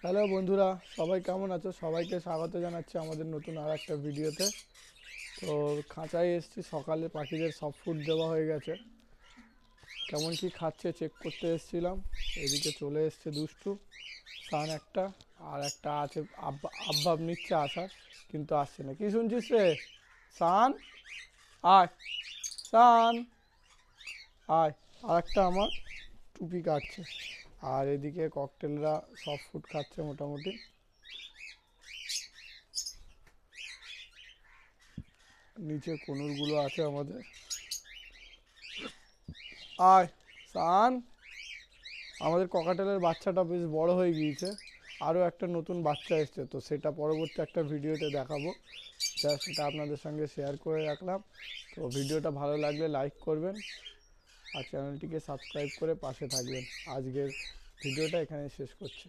Hello বন্ধুরা, সবাই কেমন আছো? সবাইকে স্বাগত জানাচ্ছি আমাদের নতুন আর একটা ভিডিওতে। তো খাঁচায় এসেছি, সকালে পাখিদের সব ফুড দেওয়া হয়ে গেছে। কেমন কি খাচ্ছে চেক করতে এসেছিলাম। এদিকে চলে এসছে দুষ্টু সান একটা, আর একটা আছে আব্বাব নিচ্ছে আসার, কিন্তু আসছে না। কি শুনছিস রে সান? আয় সান, আয়। আর একটা আমার টুপি কাটছে। আর এদিকে ককটেলরা সব ফুড খাচ্ছে মোটামুটি। নিচে কোনুরগুলো আছে আমাদের। আয় সান। আমাদের ককাটেলের বাচ্চাটা বেশ বড় হয়ে গিয়েছে, আরও একটা নতুন বাচ্চা এসছে, তো সেটা পরবর্তী একটা ভিডিওতে দেখাবো। সেটা আপনাদের সঙ্গে শেয়ার করে রাখলাম। তো ভিডিওটা ভালো লাগলে লাইক করবেন আর চ্যানেলটিকে সাবস্ক্রাইব করে পাশে থাকবেন। আজকের ভিডিওটা এখানে শেষ করছি।